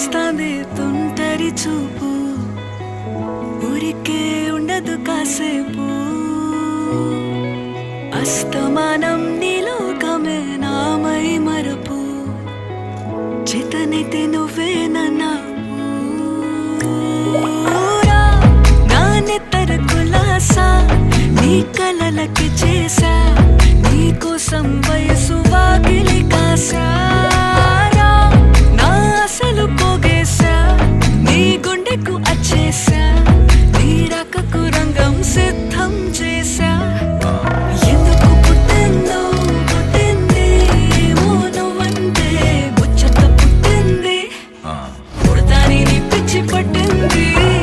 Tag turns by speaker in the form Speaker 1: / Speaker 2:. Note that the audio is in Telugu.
Speaker 1: వస్తాంది తుంటరి చూపు, ఊరికే ఉండదు కాసేపు. అస్తమానం నీలోకమే నామై మరపు, చేతనైతే నువ్వే నన్నావు. నా నెత్తర కులాసా నీ కలలకి చేసా, నీ కోసం వయసు వాకిలి కాసా. నా అసలు పోగేసా, నీ గుండెకు అచ్చేసా.